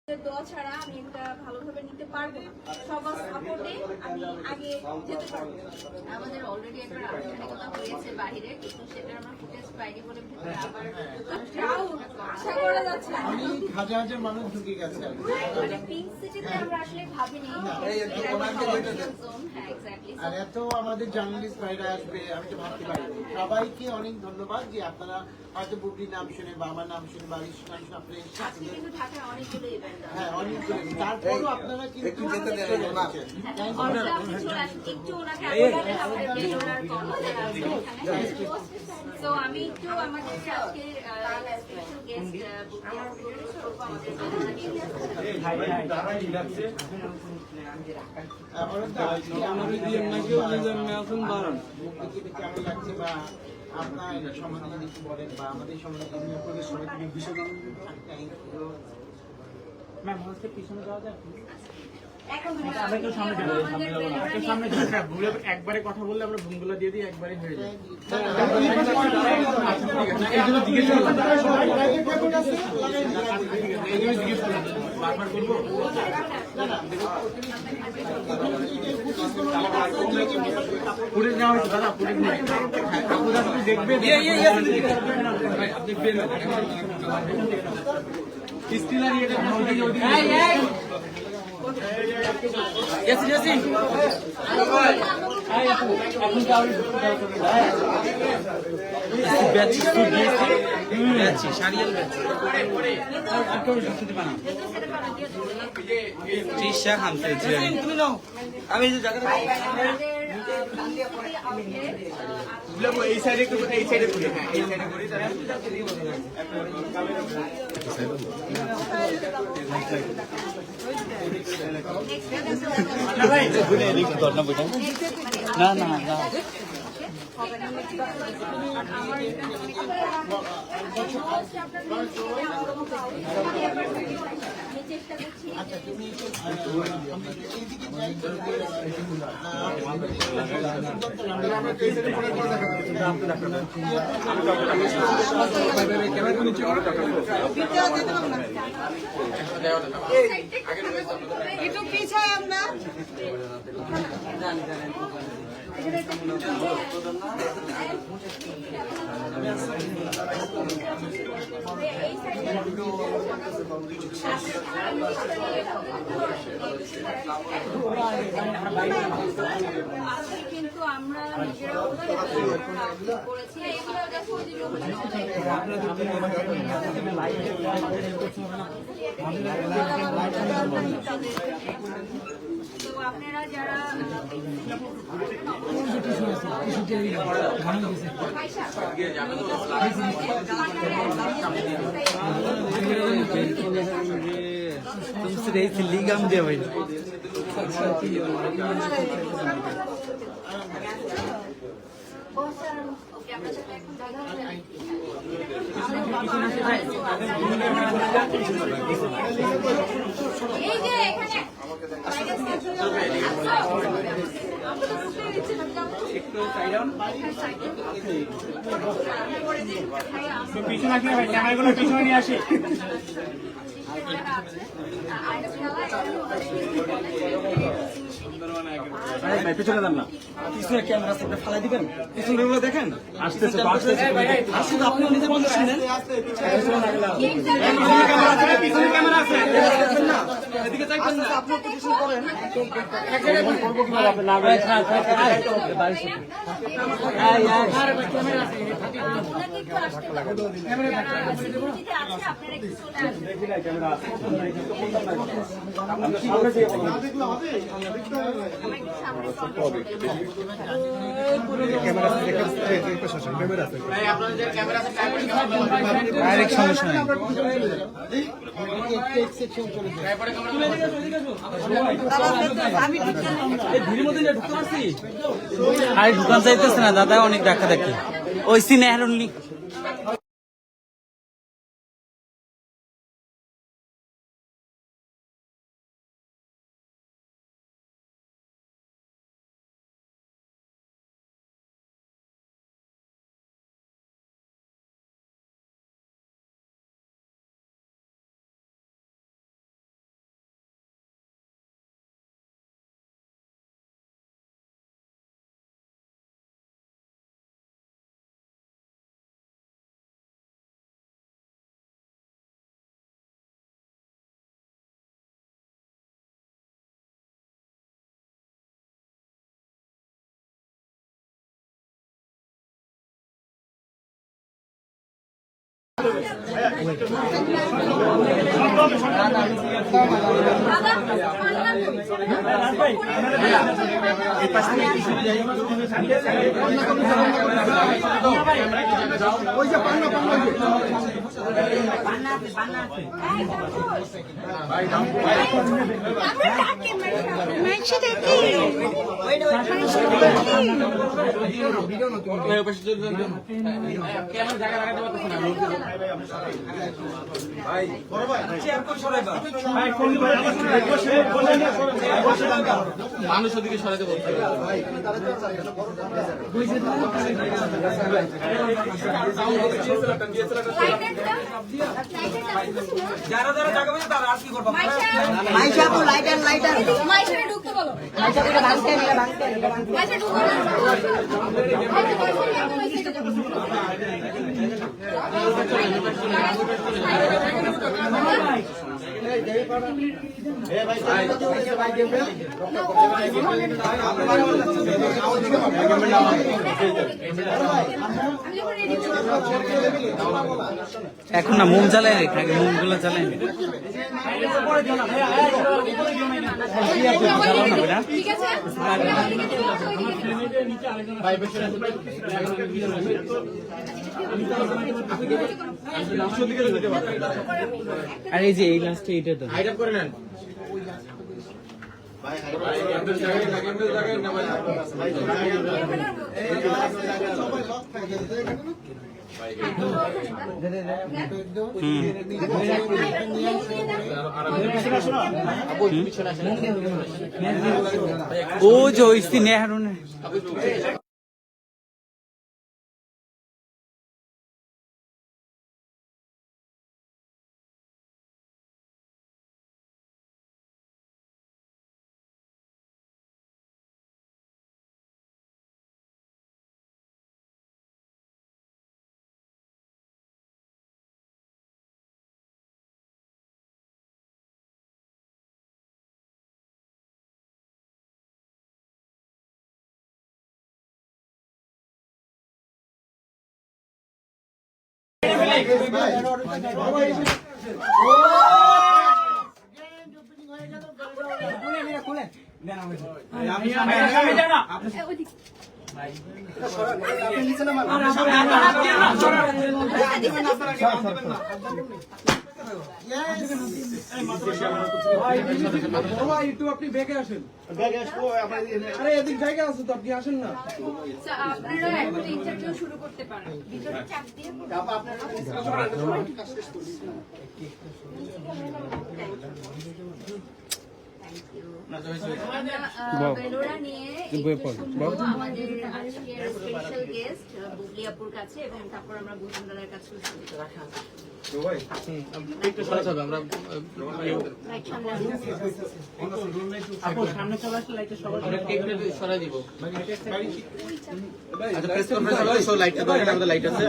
দোয়া ছাড়া আমি এটা ভালোভাবে নিতে পারবো না। সবার সাপোর্টে আমি আগে যেতে পারবো। আমাদের অলরেডি একটা আনুষ্ঠানিকতা হয়েছে বাইরে, কিন্তু সেটা আমরা ফুটেজ পাইনি বলে ভিতরে আবার আশা করা যাচ্ছে হাজার হাজার মানুষ ঢুকে গেছে। মানে পিঙ্ক সিটিতে আমরা আসলে ভাবিনি হ্যাঁ এক্স্যাক্টলি। আর এত আমাদের জার্নালিস্ট ভাইরা আসবে আমি তো ভাবতে পারি। সবাইকে অনেক ধন্যবাদ যে আপনারা হয়তো বুবলির নাম শুনে বা আমার নাম শুনে বা রিশির নাম শুনে আপনারা আজকে কিন্তু ঢাকায় অনেকগুলো ইভেন্ট আছে। হ্যাঁ অনেকগুলো, তারপরও আপনারা কিন্তু একটু ওনাকে আগে আমাদেরকে ওনার তো আমি একটু আমাদের আজকে স্পেশাল গেস্ট কেমন লাগছে বা আপনার সম্বন্ধে যদি একটু বলেন বা আমাদের সম্বন্ধে ম্যাম হচ্ছে পিছনে যাওয়া যায়। একবারে কথা বললে আমরা ভুলগুলো দিয়ে দিই, একবারে হয়ে যায়। বারবার করবো পুলিশ নেওয়া হয়েছে দাদা, পুলিশ নেই দেখবে আমি এই সাইডে এই সাইডে করি, হ্যাঁ এই সাইডে করি তারা না না না আচ্ছা তুমি একটু পিছায় আমরা কিন্তু আমরা করেছি এগুলো দেখো তো আপনারা যারা तुमसे रही थी लीगम दे भाई এই যে এখানে পিছনে আসলে ভাই ক্যামেরাগুলো পিছনে নিয়ে আসি। পিছনে যান না, পিছনে ক্যামেরা সেটা ফালাই দিবেন, পিছনে গুলো দেখেন আসতেছে আসলে আপনিও নিজে বলতে শুনেন পিছনে ক্যামেরা আছে এদিকে চাইবেন না, আপনি পজিশন করেন করবো কিভাবে আপনি না ভাই ডাইরেক্ট সমস্যা নাই আরে দোকান চাইতেছে না দাদা, অনেক দেখা দেখি ওই সিনে মানুষ ওদিকে সরাতে বলতে যারা যারা জায়গা পেয়েছে তারা আর কি করবো মাইশা আপু লাইটার মাইশারে ঢুকতে বলো মাইশা করে ভাঙতে মাইশা ঢুকো এখন না মোম জ্বালাই রেখে আগে মোম গুলো জ্বালাই ঠিক আছে আর এই যে এই লাস্টে এটা তো হাইড আপ করে নেন ও যে ওই নেহারুন আপনি বেগে আসেন আরে এদিক জায়গা আছে তো আপনি আসেন না আপনারা এখন ইন্টারভিউ শুরু করতে পারেন ভিতরে চাপ দিয়ে বেলোরা নিয়ে আমাদের আজকের স্পেশাল গেস্ট বুবলি আপুর কাছে এবং তারপর আমরা বুঝুনদার কাছে রাখা সামনে চলে আসলে লাইটটা সবার সরাই দিব আচ্ছা প্রেস কনফারেন্স হলো লাইটটা দাও এটা আমাদের লাইট আছে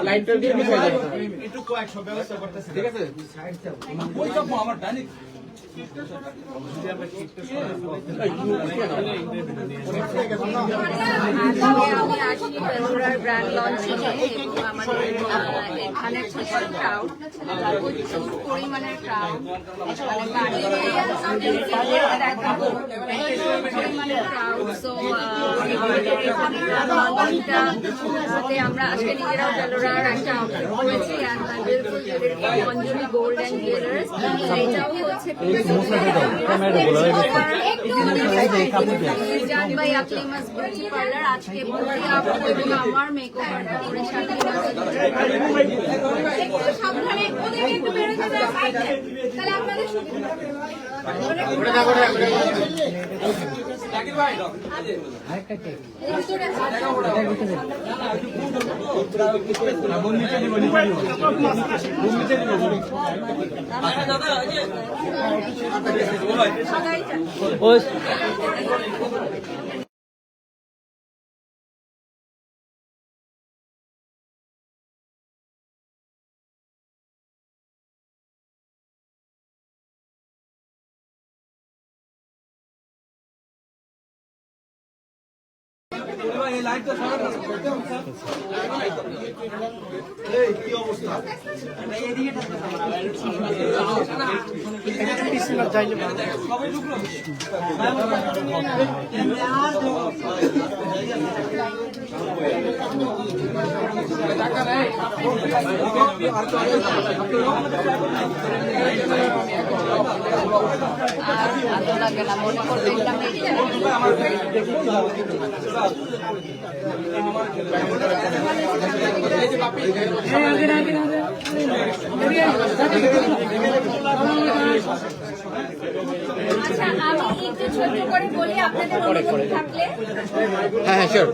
লাইটটা দিয়ে মিস হয়ে যাবে একটু কয়েকশো ব্যবস্থা করতেছি ঠিক আছে ওই তো আমার ডানি আমি আসি বেলোরার ব্র্যান্ড লঞ্চিং এবং আমাদের এখানে প্রচুর ক্রাউড প্রচুর পরিমাণের ক্রাউড এখানে গাড়ি পরিমাণের ক্রাউড সো আমাদের এখানে আমরা আজকে নিজেরাও বেলোরার একটা আউটলেট করেছি অঞ্জলি গোল্ড অ্যান্ড জুয়েলার্স এটাও হচ্ছে জানবাই আকলিমাস বিউটি পার্লার আজকে বুবলি আপু এবং আমার মেকওভারটা করে একটু সাবধানে ওদেরকে একটু বের হতে দাও সাইডে তাহলে আপনাদের সুবিধা ও এই লাইটটা সরান না। এই কি অবস্থা? এইদিকে সবাই ঢুকলো। আর ভালো লাগে না, মনে করবে এটা আচ্ছা, আমি একটু ছোট করে বলি আপনাদের অনুমতি থাকলে। হ্যাঁ শিওর।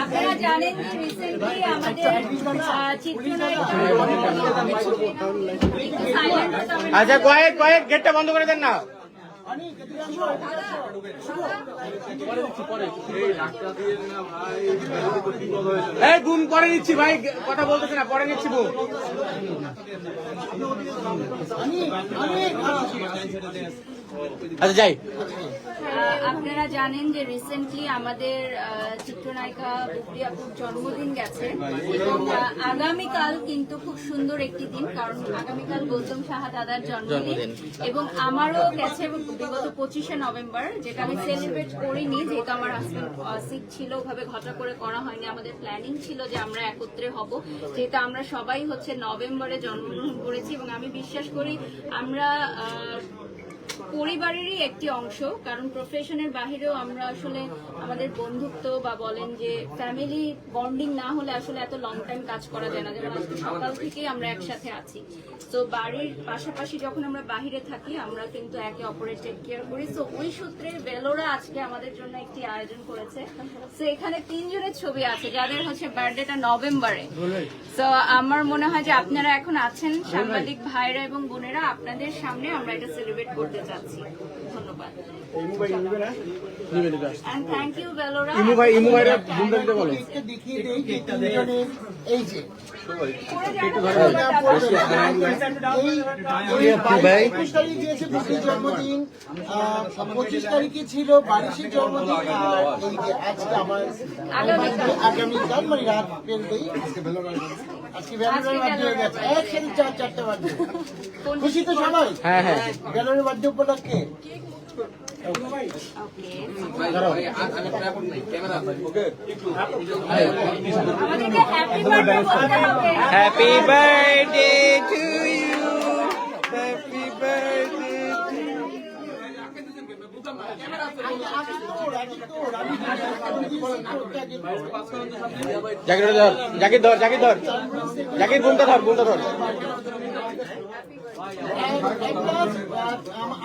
আপনারা জানেন যে রিসেন্টলি আমাদের চিত্রনায়িকা আচ্ছা কয়েক গেটটা বন্ধ করে দেন না। এই বুম পরে নিচ্ছি ভাই, কথা বলতেছে না, পরে নিচ্ছি বুম। আচ্ছা যাই। আপনারা জানেন যে রিসেন্টলি আমাদের চিত্রনায়িকা বুবলি আপুর জন্মদিন গেছে এবং আগামীকাল কিন্তু খুব সুন্দর একটি দিন, কারণ আগামীকাল গৌতম সাহা দাদার জন্মদিন এবং আমারও গেছে বিগত 25শে নভেম্বর, যেটা আমি সেলিব্রেট করিনি যেহেতু আমার হাজবেন্ড সিক ছিল, ওভাবে ঘটা করে করা হয়নি। আমাদের প্ল্যানিং ছিল যে আমরা একত্রে হব, যেহেতু আমরা সবাই হচ্ছে নভেম্বরে জন্মগ্রহণ করেছি এবং আমি বিশ্বাস করি আমরা পরিবারেরই একটি অংশ, কারণ প্রফেশনের বাহিরেও আমরা আসলে আমাদের বন্ধুত্ব বা বলেন যে ফ্যামিলি বন্ডিং না হলে আসলে এত লং টাইম কাজ করা যায় না। যেমন আজকে সকাল থেকেই আমরা একসাথে আছি, তো বাড়ির পাশাপাশি যখন আমরা বাহিরে থাকি আমরা কিন্তু একে অপরের টেক কেয়ার করি। তো ওই সূত্রে ভেলোরা আজকে আমাদের জন্য একটি আয়োজন করেছে। তো এখানে 3 জনের ছবি আছে যাদের হচ্ছে বার্থডেটা নভেম্বরে। তো আমার মনে হয় যে আপনারা এখন আছেন সাংবাদিক ভাইরা এবং বোনেরা, আপনাদের সামনে আমরা এটা সেলিব্রেট করতে চাচ্ছি। ধন্যবাদ। And thank you, Velora. ইমু ভাইরা বুম দিতে বলো। একটা দেখিয়ে দেই যে তিনজনের এই যে করে যান। 21 তারিখ দিয়েছে বুবলির জন্মদিন, 25 তারিখে ছিল বারিশের জন্মদিন, আর এই যে আজকে আমার আগামীকাল মানে রাত পেরবেই আজকে ভেলোরার বার্থডে হয়ে গেছে। একসাথে 4-4টা বার্থডে। খুশি তো সবাই? হ্যাঁ হ্যাঁ। ভেলোরার বার্থডে উপলক্ষে আমাদেরকে হ্যাপি বার্থডে বলতে হবে। Happy birthday to you, happy birthday. Zakir ধর বুমটা ধর।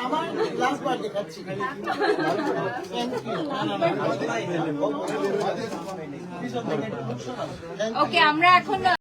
আমার লাস্ট বার দেখাচ্ছি। ওকে, আমরা এখন